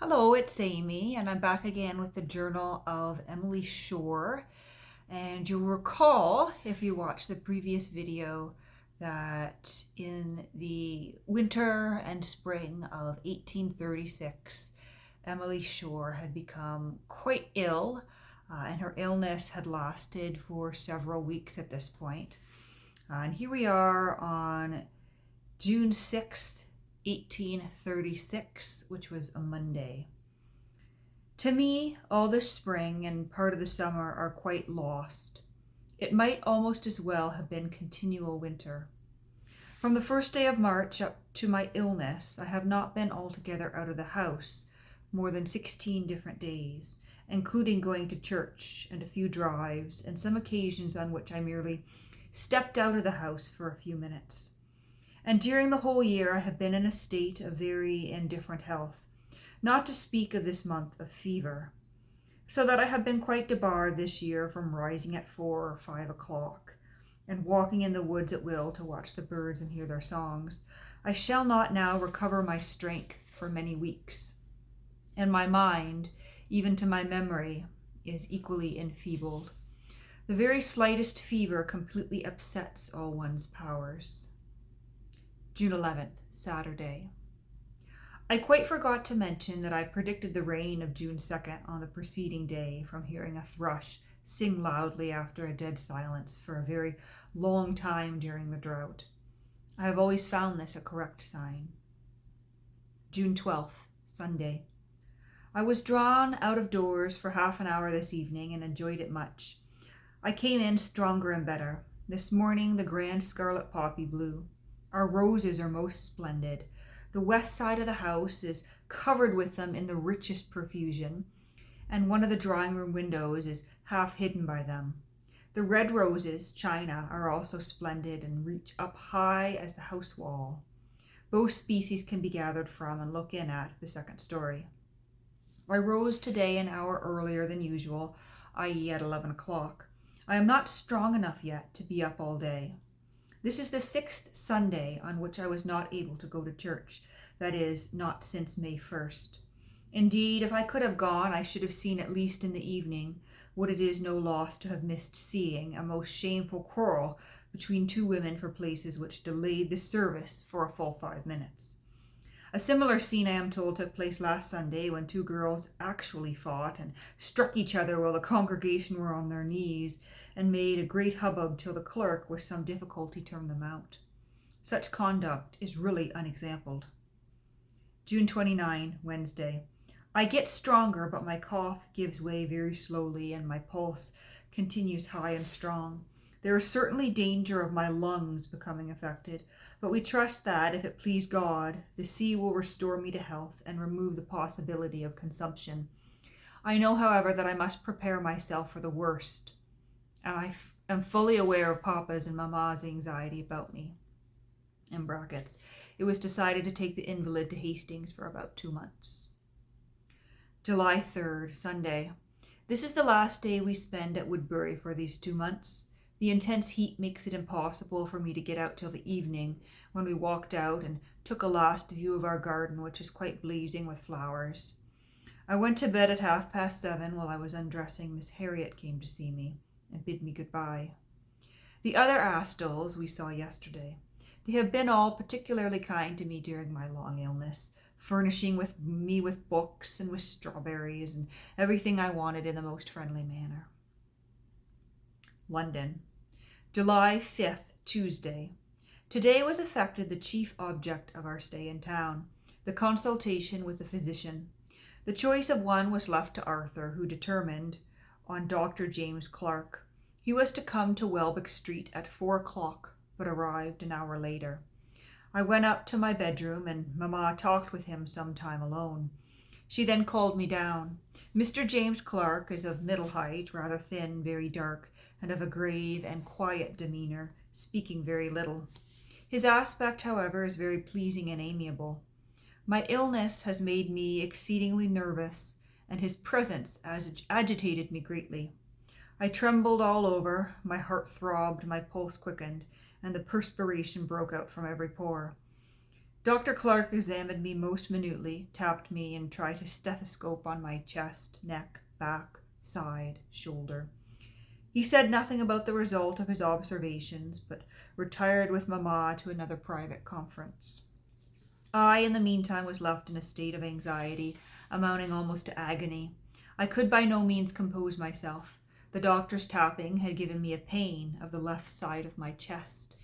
Hello, it's Amy, and I'm back again with the Journal of Emily Shore. And you'll recall, if you watched the previous video, that in the winter and spring of 1836, Emily Shore had become quite ill, and her illness had lasted for several weeks at this point. And here we are on June 6th, 1836, which was a Monday. To me, all this spring and part of the summer are quite lost. It might almost as well have been continual winter. From the first day of March up to my illness, I have not been altogether out of the house more than 16 different days, including going to church and a few drives and some occasions on which I merely stepped out of the house for a few minutes. And during the whole year I have been in a state of very indifferent health, not to speak of this month of fever, so that I have been quite debarred this year from rising at 4 or 5 o'clock, and walking in the woods at will to watch the birds and hear their songs. I shall not now recover my strength for many weeks, and my mind, even to my memory, is equally enfeebled. The very slightest fever completely upsets all one's powers. June 11th, Saturday. I quite forgot to mention that I predicted the rain of June 2nd on the preceding day from hearing a thrush sing loudly after a dead silence for a very long time during the drought. I have always found this a correct sign. June 12th, Sunday. I was drawn out of doors for half an hour this evening and enjoyed it much. I came in stronger and better. This morning the grand scarlet poppy blew. Our roses are most splendid. The west side of the house is covered with them in the richest profusion, and one of the drawing room windows is half hidden by them. The red roses, China, are also splendid and reach up high as the house wall. Both species can be gathered from and look in at the second story. I rose today an hour earlier than usual, i.e. at 11 o'clock. I am not strong enough yet to be up all day. This is the 6th Sunday on which I was not able to go to church, that is, not since May 1st. Indeed, if I could have gone, I should have seen at least in the evening what it is no loss to have missed seeing, a most shameful quarrel between two women for places which delayed the service for a full 5 minutes. A similar scene, I am told, took place last Sunday when two girls actually fought and struck each other while the congregation were on their knees, and made a great hubbub till the clerk with some difficulty turned them out. Such conduct is really unexampled. June 29, Wednesday. I get stronger, but my cough gives way very slowly and my pulse continues high and strong. There is certainly danger of my lungs becoming affected, but we trust that, if it please God, the sea will restore me to health and remove the possibility of consumption. I know, however, that I must prepare myself for the worst, and I am fully aware of Papa's and Mama's anxiety about me. In brackets, it was decided to take the invalid to Hastings for about 2 months. July 3rd, Sunday. This is the last day we spend at Woodbury for these 2 months. The intense heat makes it impossible for me to get out till the evening, when we walked out and took a last view of our garden, which is quite blazing with flowers. I went to bed at 7:30. While I was undressing, Miss Harriet came to see me and bid me goodbye. The other Astles we saw yesterday. They have been all particularly kind to me during my long illness, furnishing me with books and with strawberries and everything I wanted in the most friendly manner. London, July 5th, Tuesday. Today was effected the chief object of our stay in town, the consultation with the physician. The choice of one was left to Arthur, who determined on Dr. James Clark. He was to come to Welbeck Street at 4 o'clock, but arrived an hour later. I went up to my bedroom, and Mamma talked with him some time alone. She then called me down. Mr. James Clark is of middle height, rather thin, very dark, and of a grave and quiet demeanour, speaking very little. His aspect, however, is very pleasing and amiable. My illness has made me exceedingly nervous, and his presence agitated me greatly. I trembled all over, my heart throbbed, my pulse quickened, and the perspiration broke out from every pore. Dr. Clark examined me most minutely, tapped me, and tried his stethoscope on my chest, neck, back, side, shoulder. He said nothing about the result of his observations, but retired with Mamma to another private conference. I, in the meantime, was left in a state of anxiety, amounting almost to agony. I could by no means compose myself. The doctor's tapping had given me a pain of the left side of my chest,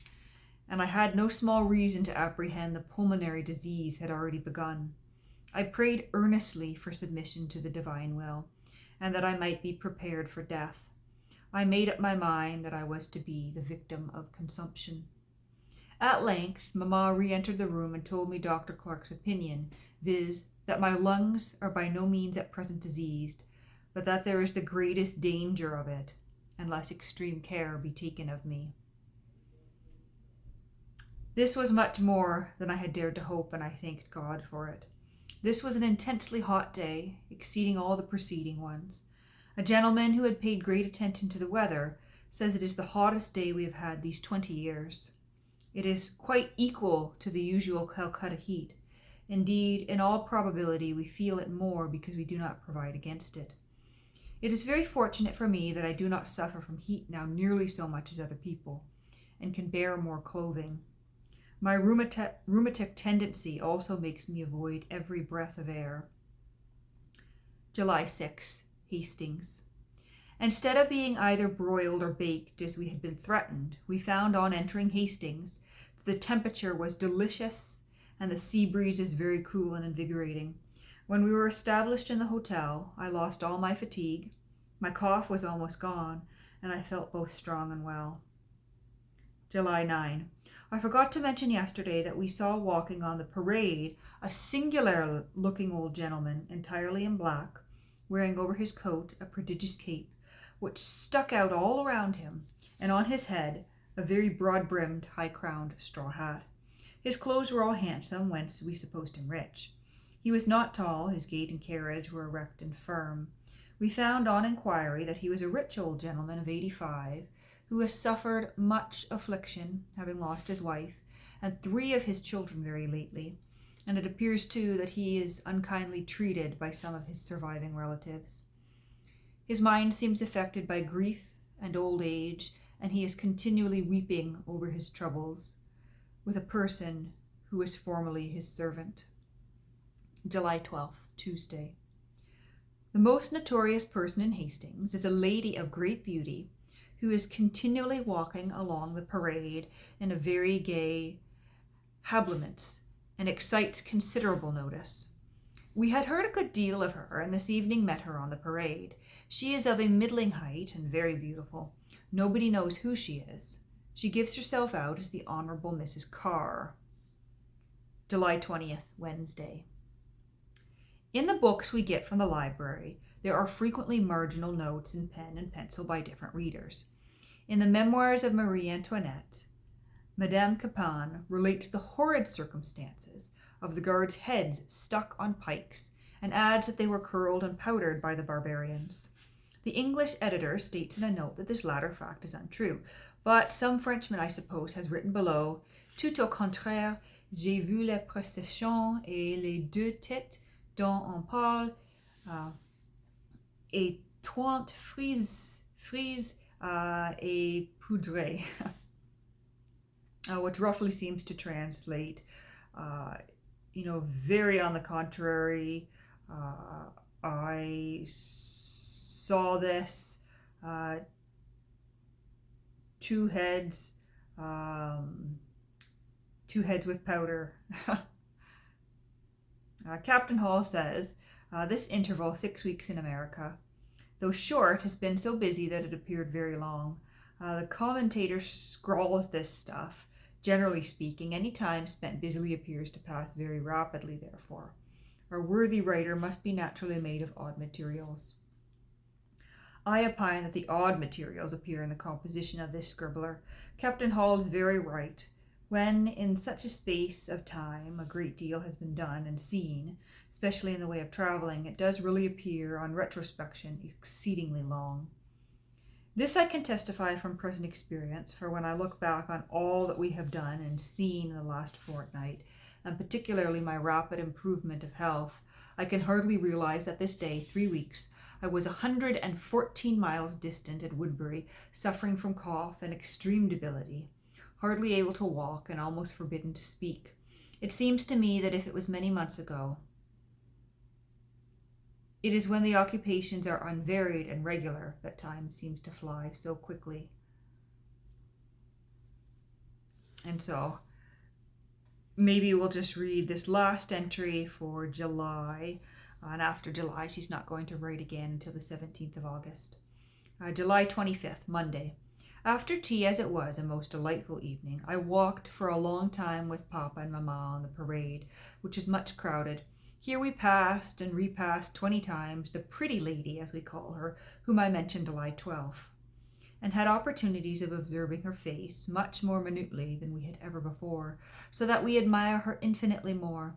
and I had no small reason to apprehend the pulmonary disease had already begun. I prayed earnestly for submission to the divine will, and that I might be prepared for death. I made up my mind that I was to be the victim of consumption. At length, Mamma re-entered the room and told me Dr. Clark's opinion, viz., that my lungs are by no means at present diseased, but that there is the greatest danger of it, unless extreme care be taken of me. This was much more than I had dared to hope, and I thanked God for it. This was an intensely hot day, exceeding all the preceding ones. A gentleman who had paid great attention to the weather says it is the hottest day we have had these 20 years. It is quite equal to the usual Calcutta heat. Indeed, in all probability, we feel it more because we do not provide against it. It is very fortunate for me that I do not suffer from heat now nearly so much as other people, and can bear more clothing. My rheumatic tendency also makes me avoid every breath of air. July 6, Hastings. Instead of being either broiled or baked as we had been threatened, we found on entering Hastings that the temperature was delicious and the sea breezes very cool and invigorating. When we were established in the hotel, I lost all my fatigue, my cough was almost gone, and I felt both strong and well. July 9. I forgot to mention yesterday that we saw walking on the parade a singular-looking old gentleman, entirely in black, wearing over his coat a prodigious cape, which stuck out all around him, and on his head a very broad-brimmed, high-crowned straw hat. His clothes were all handsome, whence we supposed him rich. He was not tall, his gait and carriage were erect and firm. We found on inquiry that he was a rich old gentleman of 85, who has suffered much affliction, having lost his wife, and 3 of his children very lately, and it appears too that he is unkindly treated by some of his surviving relatives. His mind seems affected by grief and old age, and he is continually weeping over his troubles with a person who was formerly his servant. July 12th, Tuesday. The most notorious person in Hastings is a lady of great beauty who is continually walking along the parade in a very gay habiliments and excites considerable notice. We had heard a good deal of her, and this evening met her on the parade. She is of a middling height and very beautiful. Nobody knows who she is. She gives herself out as the Honorable Mrs. Carr. July 20th, Wednesday. In the books we get from the library, there are frequently marginal notes in pen and pencil by different readers. In the Memoirs of Marie Antoinette, Madame Capin relates the horrid circumstances of the guards' heads stuck on pikes, and adds that they were curled and powdered by the barbarians. The English editor states in a note that this latter fact is untrue, but some Frenchman, I suppose, has written below, tout au contraire, j'ai vu les processions et les 2 têtes dont on parle, et 30 frises et poudrées, which roughly seems to translate, very on the contrary. I saw this, 2 heads with powder. Captain Hall says, this interval, 6 weeks in America, though short, has been so busy that it appeared very long. The commentator scrawls this stuff. Generally speaking, any time spent busily appears to pass very rapidly, therefore. Our worthy writer must be naturally made of odd materials. I opine that the odd materials appear in the composition of this scribbler. Captain Hall is very right. When, in such a space of time, a great deal has been done and seen, especially in the way of travelling, it does really appear, on retrospection, exceedingly long. This I can testify from present experience, for when I look back on all that we have done and seen in the last fortnight, and particularly my rapid improvement of health, I can hardly realize that this day, 3 weeks, I was 114 miles distant at Woodbury, suffering from cough and extreme debility, hardly able to walk and almost forbidden to speak. It seems to me that if it was many months ago, it is when the occupations are unvaried and regular that time seems to fly so quickly. And so maybe we'll just read this last entry for July. And after July, she's not going to write again until the 17th of August. July 25th, Monday. After tea, as it was a most delightful evening, I walked for a long time with Papa and Mamma on the parade, which is much crowded. Here we passed and repassed 20 times the pretty lady, as we call her, whom I mentioned July 12th, and had opportunities of observing her face much more minutely than we had ever before, so that we admire her infinitely more.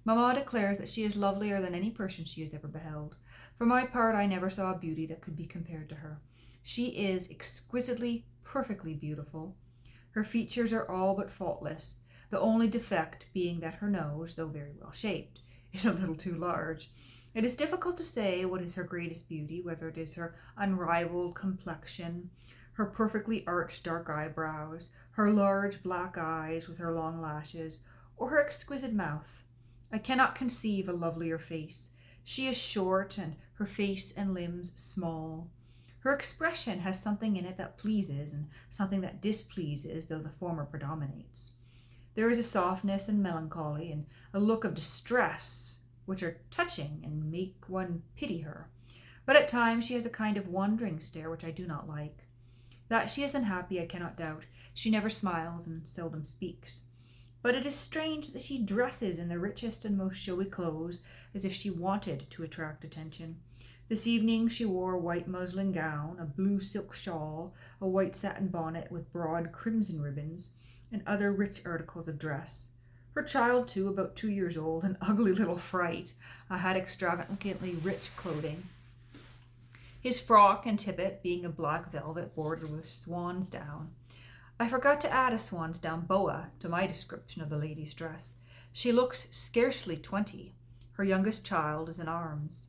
Mamma declares that she is lovelier than any person she has ever beheld. For my part, I never saw a beauty that could be compared to her. She is exquisitely, perfectly beautiful. Her features are all but faultless, the only defect being that her nose, though very well shaped, is a little too large. It is difficult to say what is her greatest beauty, whether it is her unrivaled complexion, her perfectly arched dark eyebrows, her large black eyes with her long lashes, or her exquisite mouth. I cannot conceive a lovelier face. She is short, and her face and limbs small. Her expression has something in it that pleases, and something that displeases, though the former predominates. There is a softness and melancholy, and a look of distress, which are touching and make one pity her. But at times she has a kind of wandering stare which I do not like. That she is unhappy I cannot doubt. She never smiles and seldom speaks. But it is strange that she dresses in the richest and most showy clothes, as if she wanted to attract attention. This evening she wore a white muslin gown, a blue silk shawl, a white satin bonnet with broad crimson ribbons, and other rich articles of dress. Her child, too, about 2 years old, an ugly little fright, had extravagantly rich clothing. His frock and tippet being of black velvet bordered with swan's down. I forgot to add a swan's down boa to my description of the lady's dress. She looks scarcely 20. Her youngest child is in arms.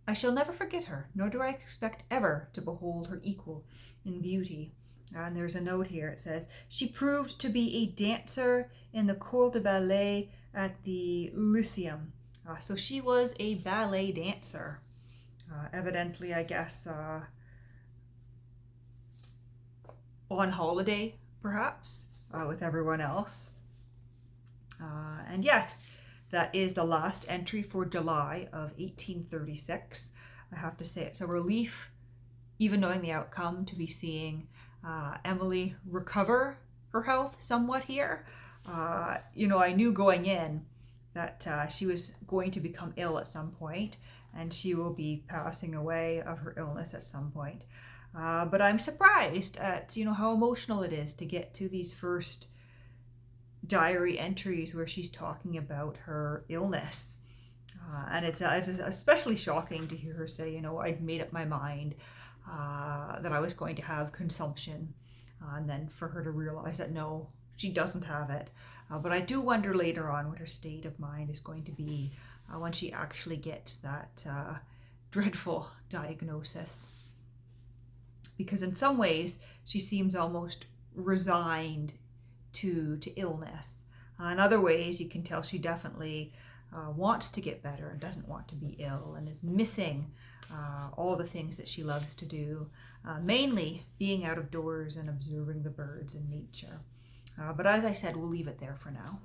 I shall never forget her, nor do I expect ever to behold her equal in beauty. And there's a note here. It says, she proved to be a dancer in the Corps de Ballet at the Lyceum. So she was a ballet dancer. Evidently, I guess, on holiday, perhaps, with everyone else. And yes, that is the last entry for July of 1836. I have to say it's a relief, even knowing the outcome, to be seeing Emily recover her health somewhat here. I knew going in that she was going to become ill at some point, and she will be passing away of her illness at some point. But I'm surprised at how emotional it is to get to these first diary entries where she's talking about her illness. And it's especially shocking to hear her say, I'd made up my mind that I was going to have consumption. And then for her to realize that no, she doesn't have it. But I do wonder later on what her state of mind is going to be when she actually gets that dreadful diagnosis. Because in some ways, she seems almost resigned to illness. In other ways, you can tell she definitely wants to get better and doesn't want to be ill, and is missing all the things that she loves to do, mainly being out of doors and observing the birds and nature. But as I said, we'll leave it there for now.